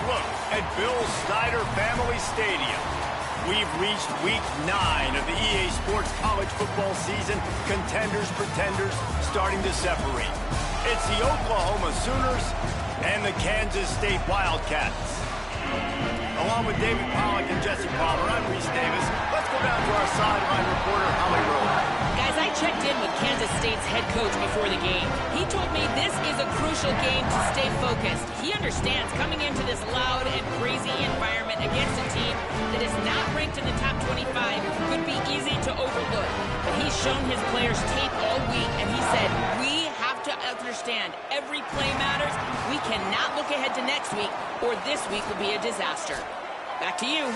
look at Bill Snyder Family Stadium. We've reached week 9 of the EA Sports college football season. Contenders, pretenders, starting to separate. It's the Oklahoma Sooners and the Kansas State Wildcats. Along with David Pollack and Jesse Palmer, I'm Reese Davis. Let's go down to our sideline reporter, Holly Rowe. Guys, I checked in with Kansas State's head coach before the game. He told me this is a crucial game to stay focused. He understands coming into this loud and crazy environment against a team that is not ranked in the top 25 could be easy to overlook. But he's shown his players tape all week, and he said, we have to understand every play matters. We cannot look ahead to next week, or this week will be a disaster. Back to you.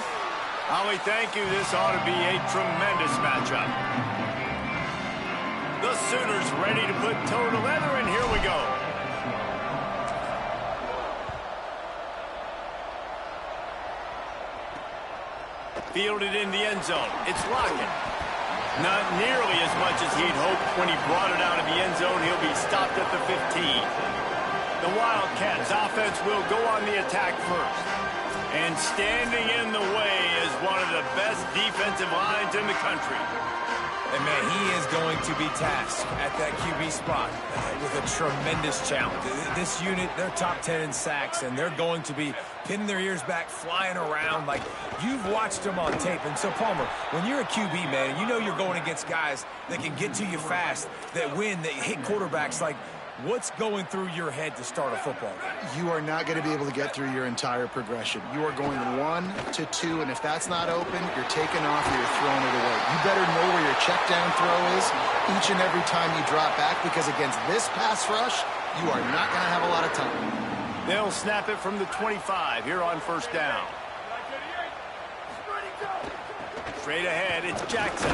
Holly, thank you. This ought to be a tremendous matchup. The Sooners ready to put toe to leather, and here we go. Fielded in the end zone. It's Lockett. Not nearly as much as he'd hoped when he brought it out of the end zone. He'll be stopped at the 15. The Wildcats offense will go on the attack first. And standing in the way is one of the best defensive lines in the country. And, man, he is going to be tasked at that QB spot with a tremendous challenge. This unit, they're top 10 in sacks, and they're going to be pinning their ears back, flying around like you've watched them on tape. And so, Palmer, when you're a QB, man, you know you're going against guys that can get to you fast, that win, that hit quarterbacks. Like, what's going through your head to start a football game? You are not going to be able to get through your entire progression. You are going 1 to 2, and if that's not open, you're taking off or you're throwing it away. You better know where your check down throw is each and every time you drop back, because against this pass rush, you are not going to have a lot of time. They'll snap it from the 25 here on first down. Straight ahead, it's Jackson.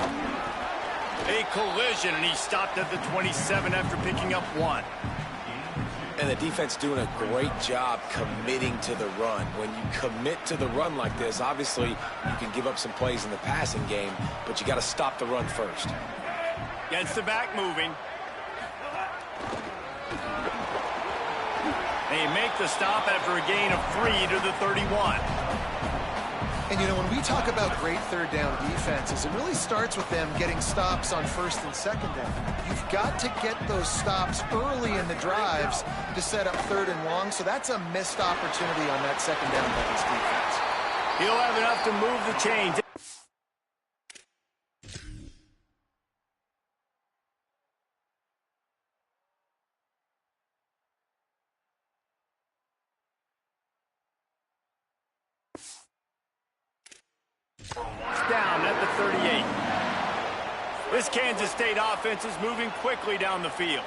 A collision, and he stopped at the 27 after picking up 1. And the defense doing a great job committing to the run. When you commit to the run like this, obviously you can give up some plays in the passing game, but you got to stop the run first. Gets the back moving. They make the stop after a gain of 3 to the 31. And, you know, when we talk about great third down defenses, it really starts with them getting stops on first and second down. You've got to get those stops early in the drives to set up third and long, so that's a missed opportunity on that second down by this defense. He'll have enough to move the chains. Down at the 38. This Kansas State offense is moving quickly down the field.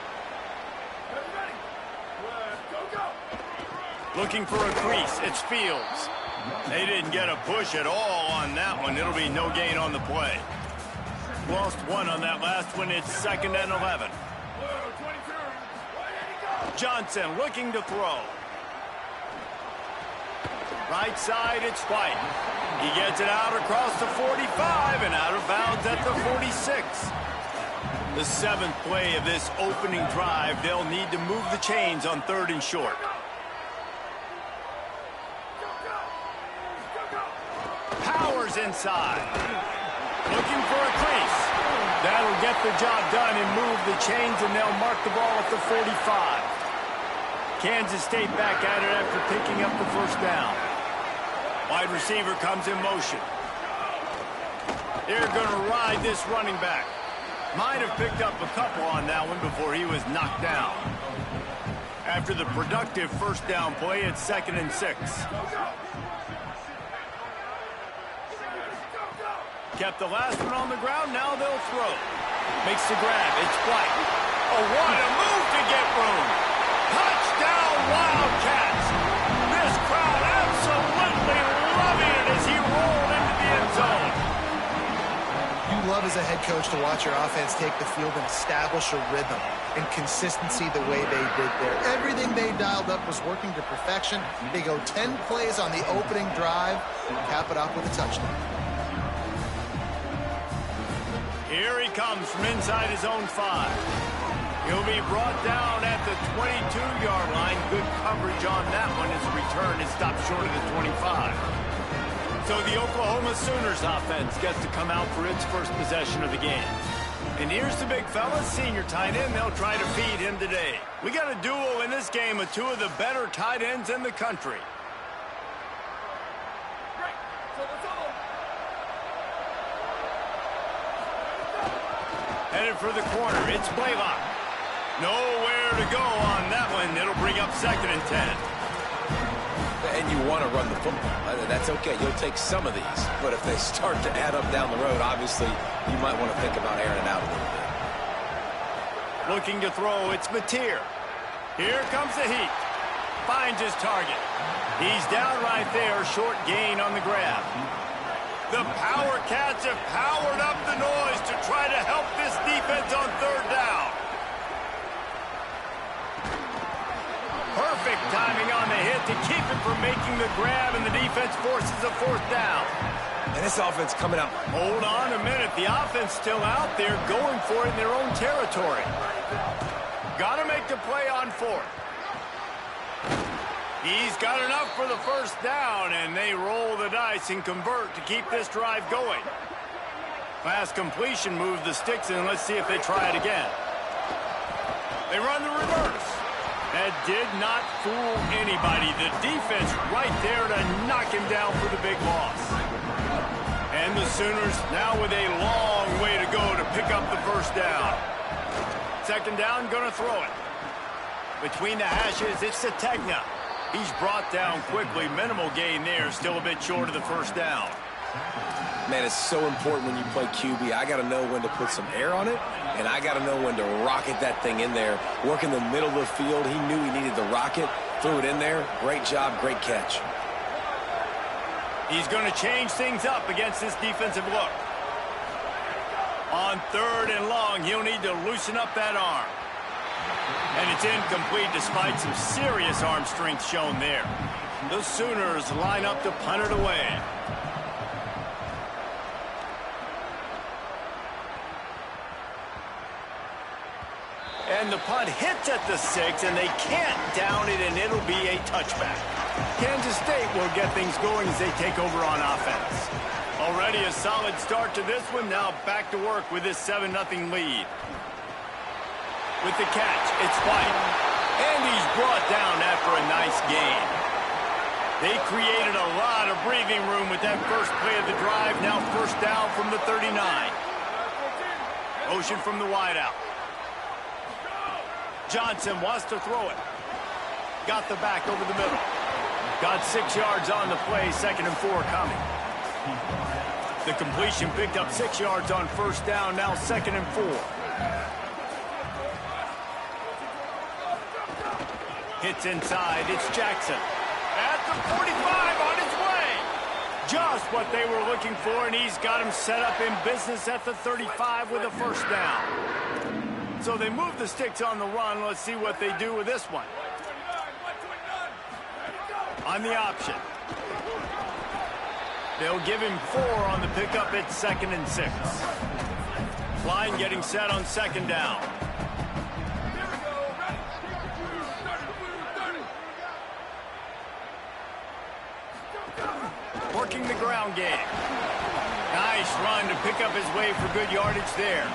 Looking for a crease. It's Fields. They didn't get a push at all on that one. It'll be no gain on the play. Lost 1 on that last one. It's 2nd and 11. Johnson looking to throw. Right side, it's White. He gets it out across the 45 and out of bounds at the 46. The 7th play of this opening drive. They'll need to move the chains on 3rd and short. Powers inside. Looking for a crease. That'll get the job done and move the chains, and they'll mark the ball at the 45. Kansas State back at it after picking up the first down. Wide receiver comes in motion. They're going to ride this running back. Might have picked up a couple on that one before he was knocked down. After the productive first down play, it's 2nd and 6. Kept the last one on the ground, now they'll throw. Makes the grab, it's White. Oh, what a move to get room. Touchdown, Wildcats. This crowd absolutely loving it as he rolled into the end zone. You love as a head coach to watch your offense take the field and establish a rhythm and consistency the way they did there. Everything they dialed up was working to perfection. They go 10 plays on the opening drive and cap it off with a touchdown. Here he comes from inside his own 5. He'll be brought down at the 22-yard line. Good coverage on that one as a return is stopped short of the 25. So the Oklahoma Sooners offense gets to come out for its first possession of the game. And here's the big fella, senior tight end. They'll try to feed him today. We got a duo in this game of two of the better tight ends in the country. Headed for the corner, it's Blaylock. Nowhere to go on that one. It'll bring up 2nd and 10. And you want to run the football. That's okay. You'll take some of these. But if they start to add up down the road, obviously, you might want to think about airing it out a little bit. Looking to throw, it's Mateer. Here comes the heat. Finds his target. He's down right there, short gain on the grab. The Power Cats have powered up the noise to try to help this defense on 3rd down. Perfect timing on the hit to keep it from making the grab, and the defense forces a 4th down. And this offense coming out. Hold on a minute. The offense still out there going for it in their own territory. Got to make the play on 4th. He's got enough for the 1st down, and they roll the dice and convert to keep this drive going. Pass completion, move the sticks in. Let's see if they try it again. They run the reverse. That did not fool anybody. The defense right there to knock him down for the big loss. And the Sooners now with a long way to go to pick up the 1st down. 2nd down, going to throw it. Between the hashes, it's Sategna. He's brought down quickly. Minimal gain there. Still a bit short of the 1st down. Man, it's so important when you play QB. I got to know when to put some air on it, and I got to know when to rocket that thing in there. Work in the middle of the field. He knew he needed the rocket. Threw it in there. Great job, great catch. He's going to change things up against this defensive look. On 3rd and long, he'll need to loosen up that arm. And it's incomplete despite some serious arm strength shown there. The Sooners line up to punt it away. And the punt hits at the 6, and they can't down it, and it'll be a touchback. Kansas State will get things going as they take over on offense. Already a solid start to this one. Now back to work with this 7-0 lead. With the catch, it's White. And he's brought down after a nice gain. They created a lot of breathing room with that first play of the drive. Now 1st down from the 39. Motion from the wideout. Johnson wants to throw it. Got the back over the middle. Got 6 yards on the play. 2nd and 4 coming. The completion picked up 6 yards on 1st down. Now 2nd and 4. Hits inside. It's Jackson. At the 45 on his way. Just what they were looking for, and he's got him set up in business at the 35 with a 1st down. So they move the sticks on the run. Let's see what they do with this one. On the option. They'll give him 4 on the pickup at 2nd and 6. Line getting set on 2nd down. Working the ground game. Nice run to pick up his way for good yardage there.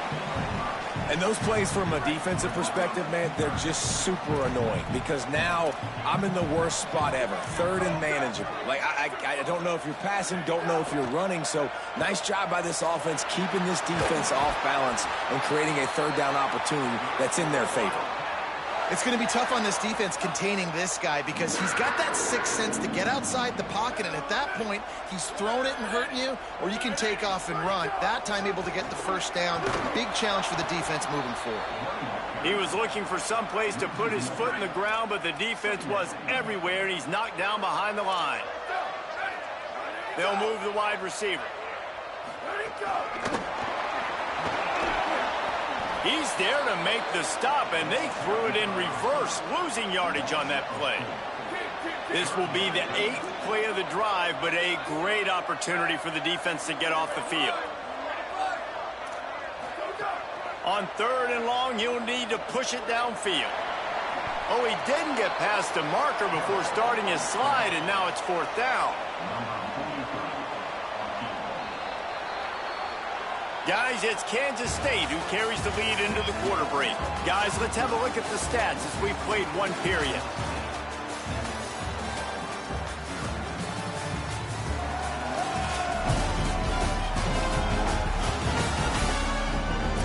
And those plays from a defensive perspective, man, they're just super annoying because now I'm in the worst spot ever. 3rd and manageable. Like, I don't know if you're passing, don't know if you're running. So nice job by this offense keeping this defense off balance and creating a 3rd down opportunity that's in their favor. It's going to be tough on this defense containing this guy because he's got that 6th sense to get outside the pocket, and at that point, he's throwing it and hurting you, or you can take off and run. That time able to get the 1st down. Big challenge for the defense moving forward. He was looking for some place to put his foot in the ground, but the defense was everywhere, and he's knocked down behind the line. They'll move the wide receiver. He's there to make the stop, and they threw it in reverse, losing yardage on that play. This will be the 8th play of the drive, but a great opportunity for the defense to get off the field. On 3rd and long, he'll need to push it downfield. Oh, he didn't get past the marker before starting his slide, and now it's 4th down. Guys, it's Kansas State who carries the lead into the quarter break. Guys, let's have a look at the stats as we've played one period.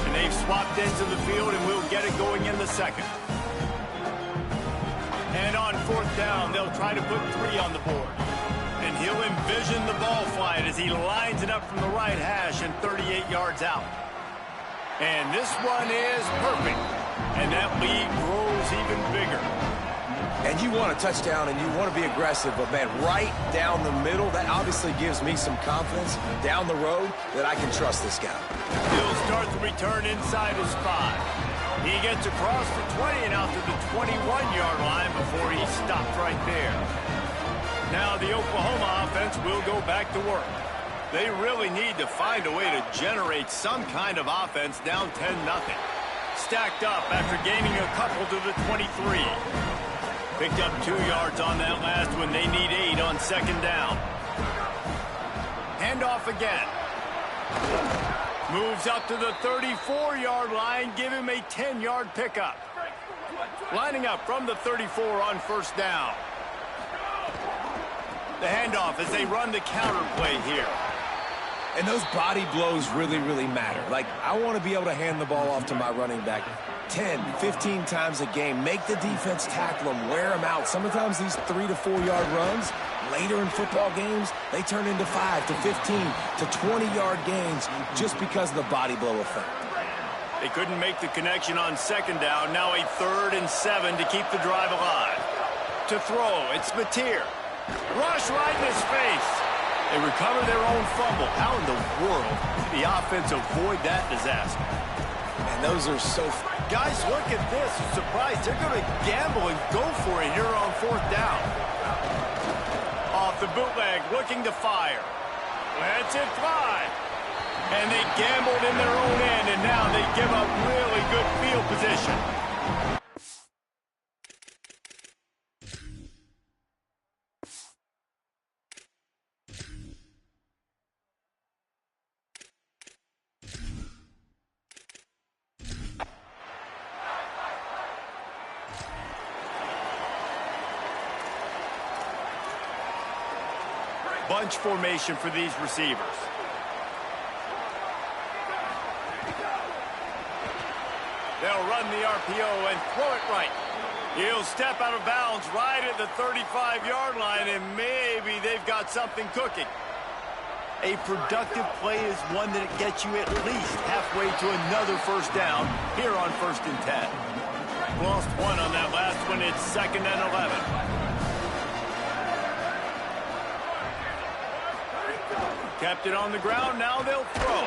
And they've swapped ends of the field, and we'll get it going in the second. And on 4th down, they'll try to put 3 on the board. And he'll envision the ball flight as he lines it up from the right hash and 38 yards out. And this one is perfect. And that lead grows even bigger. And you want a touchdown and you want to be aggressive, but, man, right down the middle, that obviously gives me some confidence down the road that I can trust this guy. He'll start the return inside his 5. He gets across for 20 and out to the 21-yard line before he stopped right there. Now the Oklahoma offense will go back to work. They really need to find a way to generate some kind of offense down 10-0. Stacked up after gaining a couple to the 23. Picked up 2 yards on that last one. They need 8 on 2nd down. Handoff again. Moves up to the 34-yard line. Give him a 10-yard pickup. Lining up from the 34 on 1st down. The handoff as they run the counter play here. And those body blows really, really matter. Like, I want to be able to hand the ball off to my running back 10, 15 times a game. Make the defense tackle them, wear them out. Sometimes these 3 to 4 yard runs, later in football games, they turn into 5 to 15 to 20-yard gains just because of the body blow effect. They couldn't make the connection on 2nd down. Now a 3rd and 7 to keep the drive alive. To throw, it's Mateer. Rush right in his face. They recover their own fumble. How in the world did the offense avoid that disaster? And those are so... Guys, look at this. I'm surprised. They're going to gamble and go for it here on 4th down. Off the bootleg, looking to fire. Lets it fly. And they gambled in their own end, and now they give up really good field position. Bunch formation for these receivers. They'll run the RPO and throw it right. He'll step out of bounds right at the 35-yard line, and maybe they've got something cooking. A productive play is one that gets you at least halfway to another 1st down here on 1st and 10. Lost 1 on that last one. It's 2nd and 11. Kept it on the ground. Now they'll throw.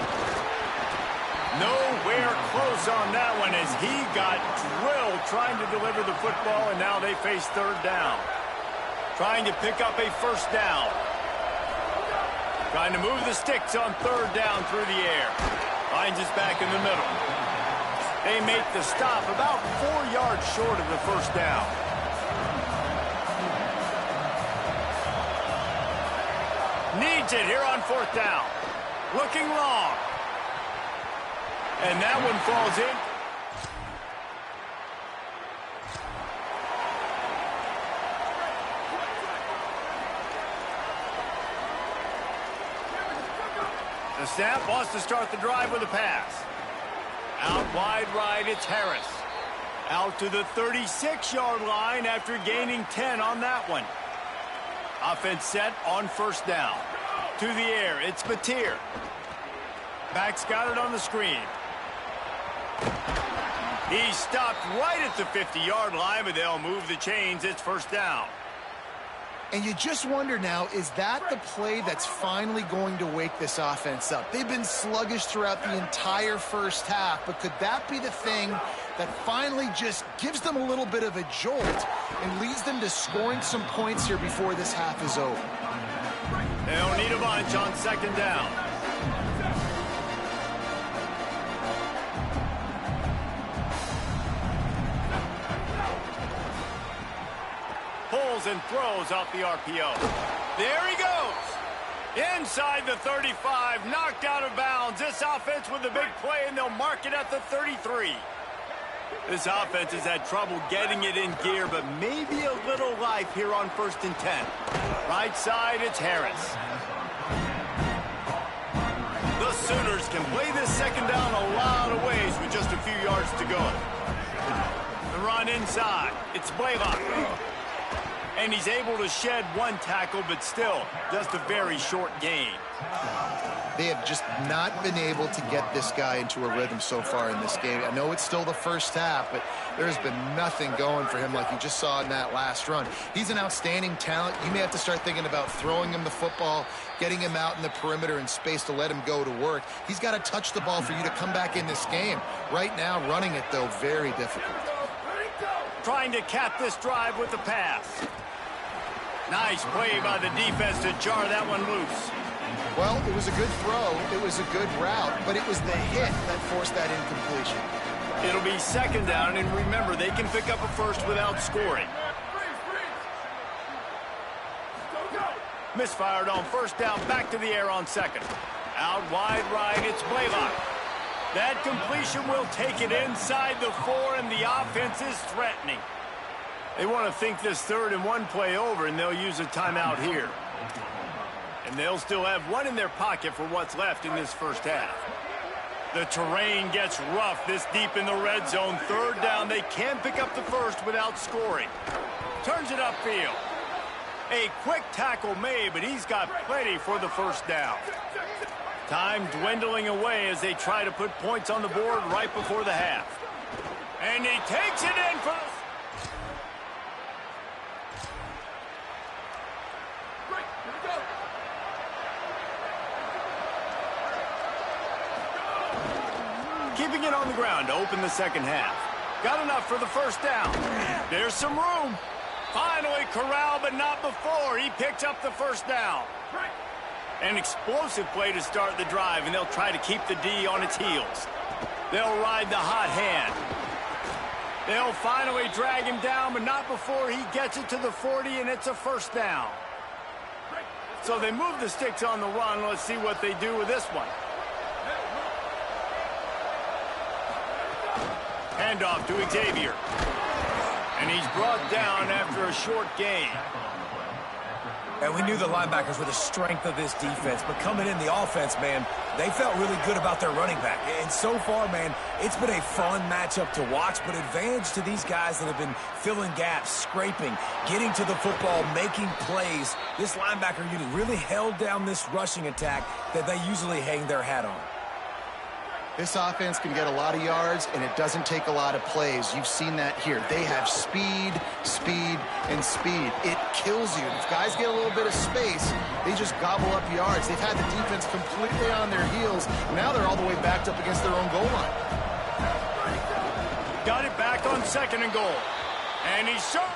Nowhere close on that one as he got drilled trying to deliver the football, and now they face 3rd down. Trying to pick up a 1st down. Trying to move the sticks on 3rd down through the air. Finds his back in the middle. They make the stop about 4 yards short of the 1st down. Needs it here on 4th down. Looking long. And that one falls in. The snap wants to start the drive with a pass. Out wide right, it's Harris. Out to the 36-yard line after gaining 10 on that one. Offense set on 1st down. To the air, it's Mateer. Back's got it on the screen. He stopped right at the 50-yard line, but they'll move the chains. It's 1st down. And you just wonder now, is that the play that's finally going to wake this offense up? They've been sluggish throughout the entire 1st half, but could that be the thing that finally just gives them a little bit of a jolt and leads them to scoring some points here before this half is over? They'll need a bunch on 2nd down. scrambles and throws off the RPO. There he goes. Inside the 35, knocked out of bounds. This offense with a big play, and they'll mark it at the 33. This offense has had trouble getting it in gear, but maybe a little life here on 1st and 10. Right side, it's Harris. The Sooners can play this second down a lot of ways with just a few yards to go. The run inside, it's Blaylock. And he's able to shed one tackle, but still just a very short gain. They have just not been able to get this guy into a rhythm so far in this game. I know it's still the first half, but there's been nothing going for him like you just saw in that last run. He's an outstanding talent. You may have to start thinking about throwing him the football, getting him out in the perimeter in space to let him go to work. He's got to touch the ball for you to come back in this game. Right now, running it, though, very difficult. Trying to cap this drive with the pass. Nice play by the defense to jar that one loose. Well, it was a good throw, it was a good route, but it was the hit that forced that incompletion. It'll be second down, and remember, they can pick up a first without scoring. Misfired on first down, back to the air on second. Out wide right, it's Blaylock. That completion will take it inside the 4, and the offense is threatening. They want to think this 3rd and 1 play over, and they'll use a timeout here. And they'll still have one in their pocket for what's left in this first half. The terrain gets rough this deep in the red zone. 3rd down, they can pick up the first without scoring. Turns it upfield. A quick tackle made, but he's got plenty for the first down. Time dwindling away as they try to put points on the board right before the half. And he takes it in for the... Keeping it on the ground to open the second half. Got enough for the first down. There's some room. Finally corralled, but not before. He picks up the first down. An explosive play to start the drive, and they'll try to keep the D on its heels. They'll ride the hot hand. They'll finally drag him down, but not before he gets it to the 40, and it's a first down. So they move the sticks on the run. Let's see what they do with this one. Handoff to Xavier. And he's brought down after a short gain. And we knew the linebackers were the strength of this defense, but coming in the offense, man, they felt really good about their running back. And so far, man, it's been a fun matchup to watch, but advantage to these guys that have been filling gaps, scraping, getting to the football, making plays. This linebacker unit really held down this rushing attack that they usually hang their hat on. This offense can get a lot of yards, and it doesn't take a lot of plays. You've seen that here. They have speed, speed, and speed. It kills you. If guys get a little bit of space, they just gobble up yards. They've had the defense completely on their heels. Now they're all the way backed up against their own goal line. Got it back on 2nd and goal. And he's short.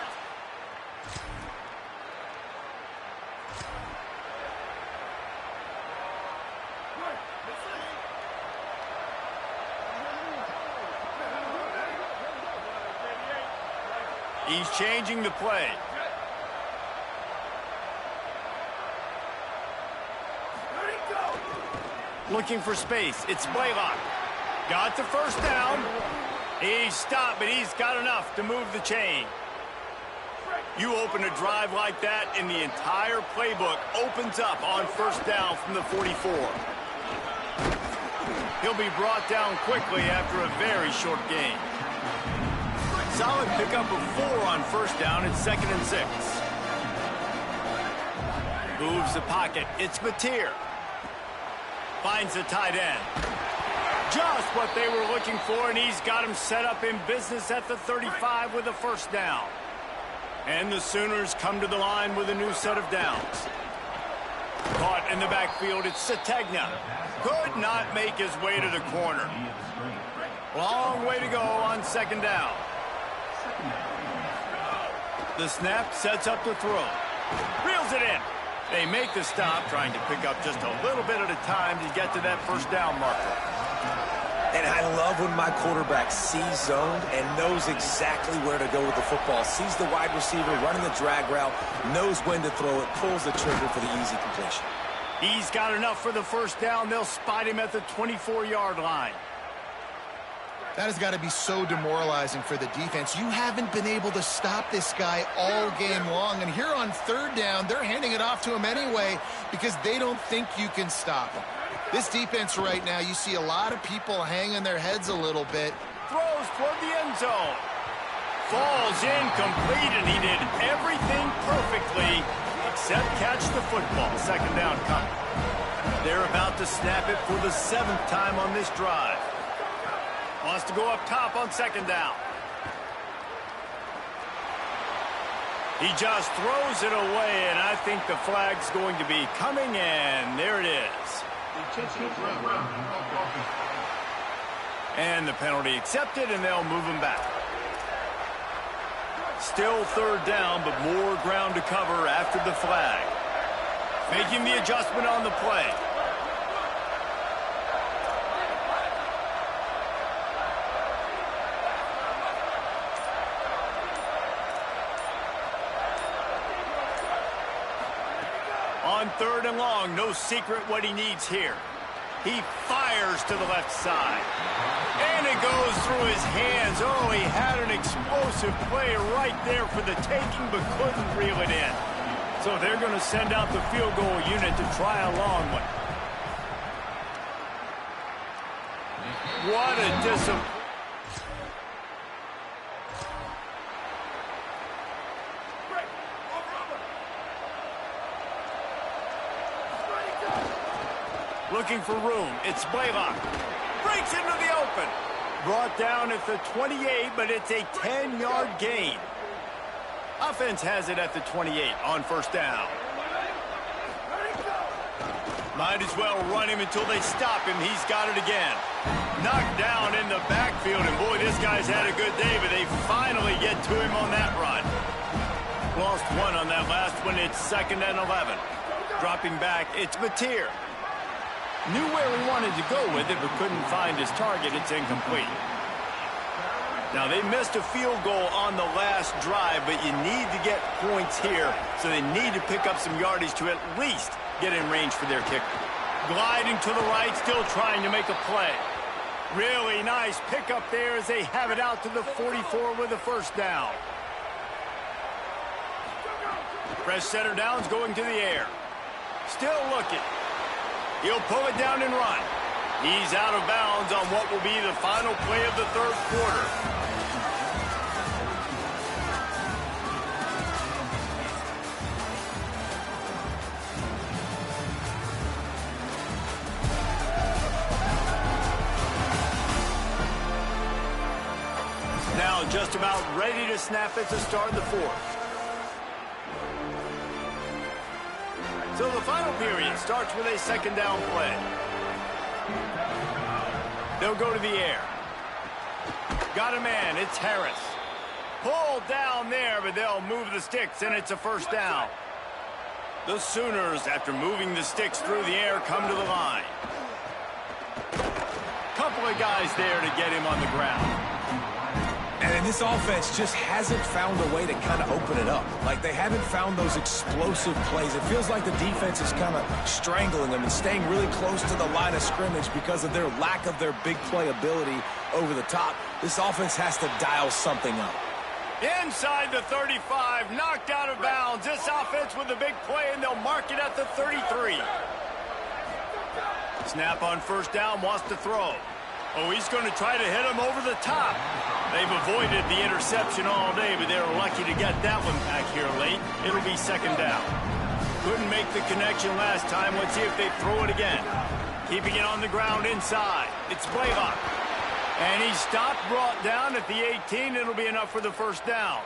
He's changing the play. Looking for space. It's Blaylock. Got the first down. He's stopped, but he's got enough to move the chain. You open a drive like that, and the entire playbook opens up on first down from the 44. He'll be brought down quickly after a very short game. Solid pickup of 4 on first down. It's 2nd and 6. Moves the pocket. It's Mateer. Finds the tight end. Just what they were looking for, and he's got him set up in business at the 35 with a first down. And the Sooners come to the line with a new set of downs. Caught in the backfield, it's Sategna. Could not make his way to the corner. Long way to go on 2nd down. The snap sets up the throw. Reels it in. They make the stop, trying to pick up just a little bit at a time to get to that first down marker. And I love when my quarterback sees zoned and knows exactly where to go with the football. Sees the wide receiver running the drag route, knows when to throw it, pulls the trigger for the easy completion. He's got enough for the first down. They'll spot him at the 24-yard line. That has got to be so demoralizing for the defense. You haven't been able to stop this guy all game long. And here on third down, they're handing it off to him anyway because they don't think you can stop him. This defense right now, you see a lot of people hanging their heads a little bit. Throws toward the end zone. Falls incomplete, and he did everything perfectly except catch the football. Second down coming. They're about to snap it for the 7th time on this drive. Wants to go up top on second down. He just throws it away, and I think the flag's going to be coming, and there it is. And the penalty accepted, and they'll move him back. Still third down, but more ground to cover after the flag. Making the adjustment on the play. On third and long, no secret what he needs here. He fires to the left side. And it goes through his hands. Oh, he had an explosive play right there for the taking, but couldn't reel it in. So they're going to send out the field goal unit to try a long one. What a disappointment. Looking for room. It's Blaylock. Breaks into the open. Brought down at the 28, but it's a 10-yard gain. Offense has it at the 28 on first down. Might as well run him until they stop him. He's got it again. Knocked down in the backfield, and boy, this guy's had a good day, but they finally get to him on that run. Lost one on that last one. It's 2nd and 11. Dropping back, it's Mateer. Knew where he wanted to go with it, but couldn't find his target. It's incomplete. Now, they missed a field goal on the last drive, but you need to get points here, so they need to pick up some yardage to at least get in range for their kicker. Gliding to the right, still trying to make a play. Really nice pickup there as they have it out to the 44 with a first down. Fresh center downs going to the air. Still looking. He'll pull it down and run. He's out of bounds on what will be the final play of the third quarter. Now just about ready to snap it to start the fourth. So the final period starts with a second down play. They'll go to the air. Got a man, it's Harris. Pulled down there, but they'll move the sticks, and it's a first down. The Sooners, after moving the sticks through the air, come to the line. Couple of guys there to get him on the ground. And this offense just hasn't found a way to kind of open it up. Like, they haven't found those explosive plays. It feels like the defense is kind of strangling them and staying really close to the line of scrimmage because of their lack of their big play ability over the top. This offense has to dial something up. Inside the 35, knocked out of bounds. This offense with a big play, and they'll mark it at the 33. Snap on first down, wants to throw. Oh, he's going to try to hit him over the top. They've avoided the interception all day, but they're lucky to get that one back here late. It'll be second down. Couldn't make the connection last time. Let's see if they throw it again. Keeping it on the ground inside. It's Blaylock. And he stopped, brought down at the 18. It'll be enough for the first down.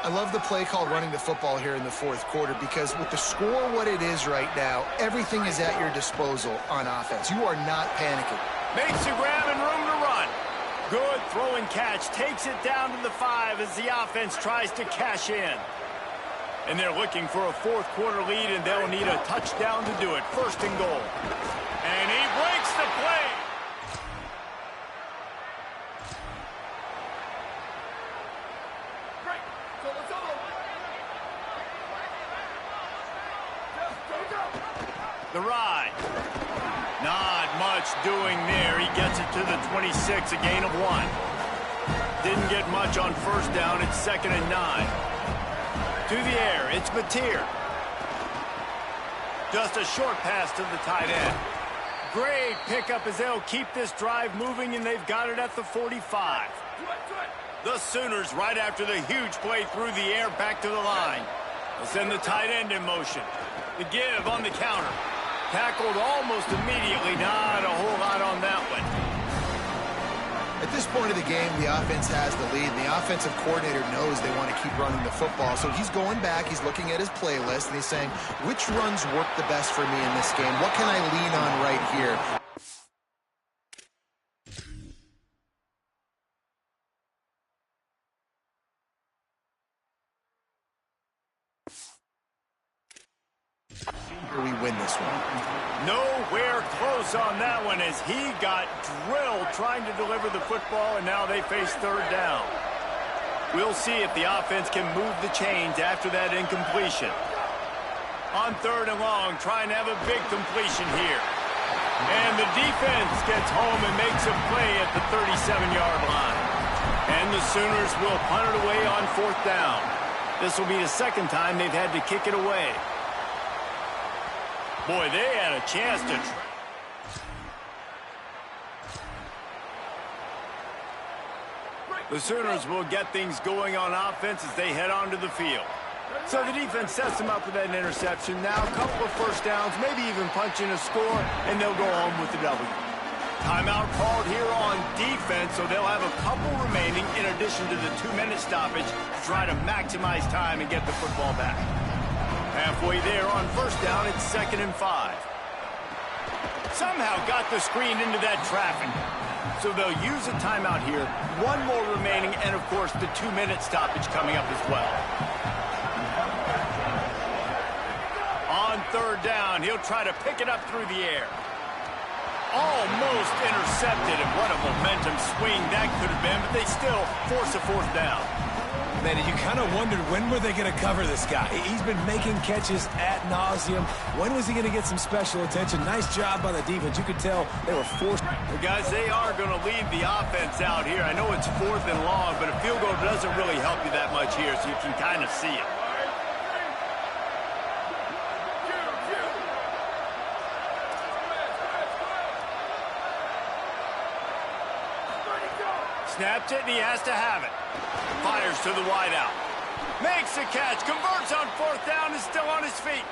I love the play call running the football here in the fourth quarter because with the score what it is right now, everything is at your disposal on offense. You are not panicking. Makes a grab and room to run. Good throw and catch. Takes it down to the 5 as the offense tries to cash in. And they're looking for a fourth quarter lead, and they'll need a touchdown to do it. First and goal. And he breaks the play. The ride. Not much doing there. He gets it to the 26, a gain of 1. Didn't get much on first down. It's 2nd and 9. To the air, it's Mateer. Just a short pass to the tight end. Great pickup as they'll keep this drive moving, and they've got it at the 45. The Sooners, right after the huge play through the air, back to the line. They'll send the tight end in motion. The give on the counter. Tackled almost immediately. Not a whole lot on that one. At this point of the game, the offense has the lead, and the offensive coordinator knows they want to keep running the football. So he's going back, he's looking at his playlist, and he's saying, which runs work the best for me in this game? What can I lean on right here? We win this one. Nowhere close on that one as he got drilled trying to deliver the football, and now they face 3rd down. We'll see if the offense can move the chains after that incompletion. On 3rd and long, trying to have a big completion here. And the defense gets home and makes a play at the 37-yard line. And the Sooners will punt it away on 4th down. This will be the 2nd time they've had to kick it away. Boy, they had a chance to... The Sooners will get things going on offense as they head onto the field. So the defense sets them up with that interception. Now a couple of first downs, maybe even punching a score, and they'll go home with the W. Timeout called here on defense, so they'll have a couple remaining in addition to the 2-minute stoppage to try to maximize time and get the football back. Halfway there on first down, it's 2nd and 5. Somehow got the screen into that traffic. So they'll use a timeout here. 1 more remaining, and of course the 2-minute stoppage coming up as well. On 3rd down, he'll try to pick it up through the air. Almost intercepted, and what a momentum swing that could have been, but they still force a 4th down. Man, you kind of wondered when were they going to cover this guy. He's been making catches ad nauseum. When was he going to get some special attention? Nice job by the defense. You could tell they were forced. Well, guys, they are going to leave the offense out here. I know it's 4th and long, but a field goal doesn't really help you that much here, so you can kind of see it. Snaps it, and he has to have it. Fires to the wideout. Makes the catch, converts on 4th down, is still on his feet.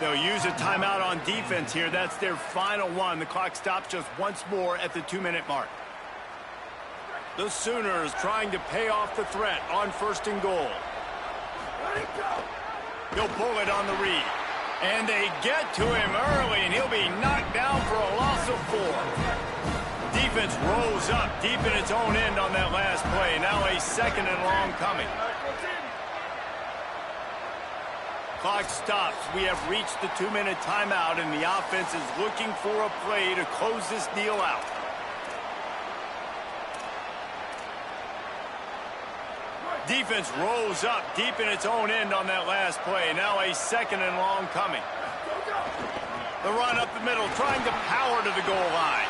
They'll use a timeout on defense here. That's their final one. The clock stops just once more at the 2-minute mark. The Sooners trying to pay off the threat on 1st and goal. He'll pull it on the read. And they get to him early, and he'll be knocked down for a loss of 4. Defense rose up deep in its own end on that last play. Now a 2nd and long coming. Clock stops. We have reached the 2-minute timeout, and the offense is looking for a play to close this deal out. Defense rose up deep in its own end on that last play. Now a 2nd and long coming. The run up the middle, trying to power to the goal line.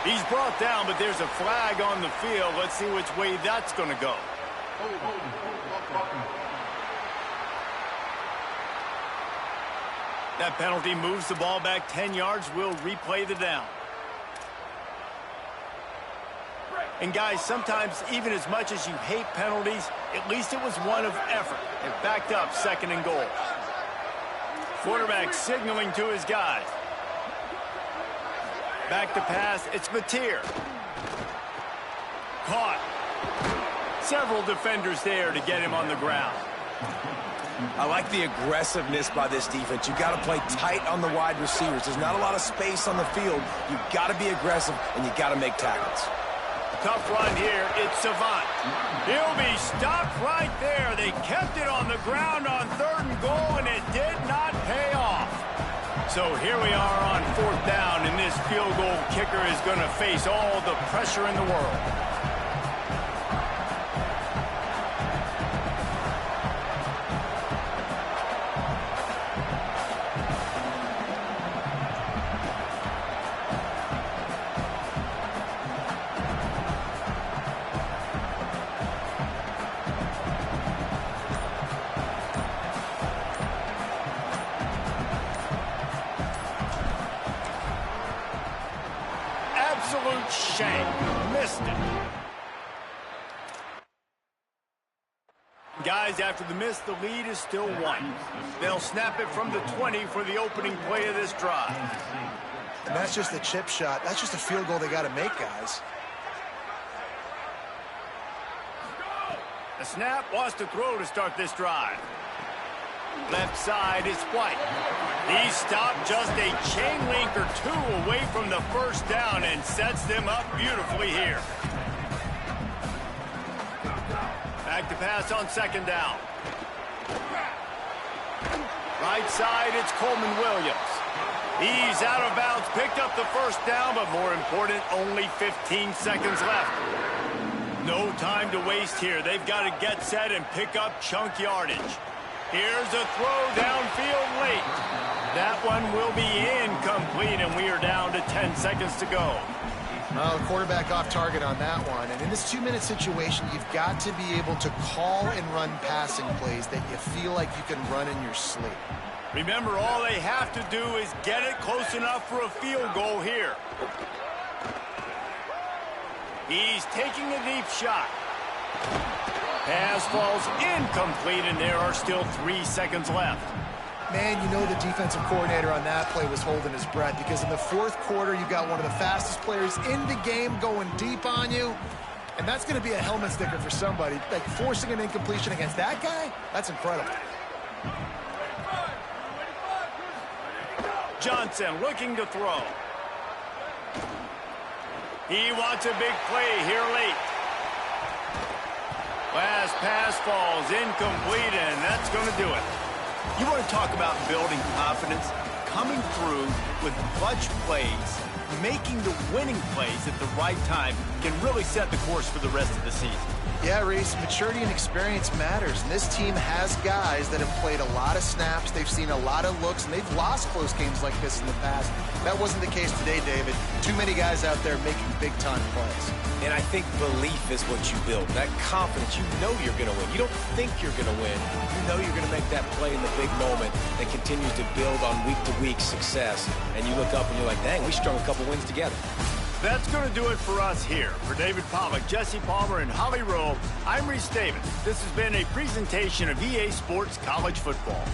He's brought down, but there's a flag on the field. Let's see which way that's going to go. That penalty moves the ball back 10 yards. We'll replay the down. And guys, sometimes even as much as you hate penalties, at least it was one of effort. It backed up 2nd and goal. Quarterback signaling to his guys. Back to pass, it's Mateer. Caught. Several defenders there to get him on the ground. I like the aggressiveness by this defense. You got to play tight on the wide receivers. There's not a lot of space on the field. You got to be aggressive, and you got to make tackles. Tough run here, it's Savant. He'll be stopped right there. They kept it on the ground on 3rd and goal, and it did not pay off. So here we are on 4th down, and this field goal kicker is going to face all the pressure in the world. shank. Missed it. Guys, after the miss, the lead is still 1. They'll snap it from the 20 for the opening play of this drive. And that's just a chip shot. That's just a field goal they got to make, guys. The snap wants to throw to start this drive. Left side is White. He stopped just a chain link or 2 away from the first down and sets them up beautifully here. Back to pass on second down. Right side, it's Coleman Williams. He's out of bounds, picked up the first down, but more important, only 15 seconds left. No time to waste here. They've got to get set and pick up chunk yardage. Here's a throw downfield late. That one will be incomplete, and we are down to 10 seconds to go. Well, the quarterback off target on that one. And in this 2-minute situation, you've got to be able to call and run passing plays that you feel like you can run in your sleep. Remember, all they have to do is get it close enough for a field goal here. He's taking a deep shot. Pass falls incomplete, and there are still 3 seconds left. Man, you know the defensive coordinator on that play was holding his breath, because in the fourth quarter, you got one of the fastest players in the game going deep on you, and that's going to be a helmet sticker for somebody. Like, forcing an incompletion against that guy, that's incredible. Johnson looking to throw. He wants a big play here late. Last pass falls incomplete, and that's going to do it. You want to talk about building confidence? Coming through with clutch plays, making the winning plays at the right time can really set the course for the rest of the season. Yeah, Reese, maturity and experience matters. And this team has guys that have played a lot of snaps. They've seen a lot of looks, and they've lost close games like this in the past. That wasn't the case today, David. Too many guys out there making big-time plays. And I think belief is what you build. That confidence, you know you're going to win. You don't think you're going to win. You know you're going to make that play in the big moment that continues to build on week-to-week success. And you look up and you're like, dang, we strung a couple wins together. That's going to do it for us here. For David Pollack, Jesse Palmer, and Holly Rowe, I'm Reese Davis. This has been a presentation of EA Sports College Football.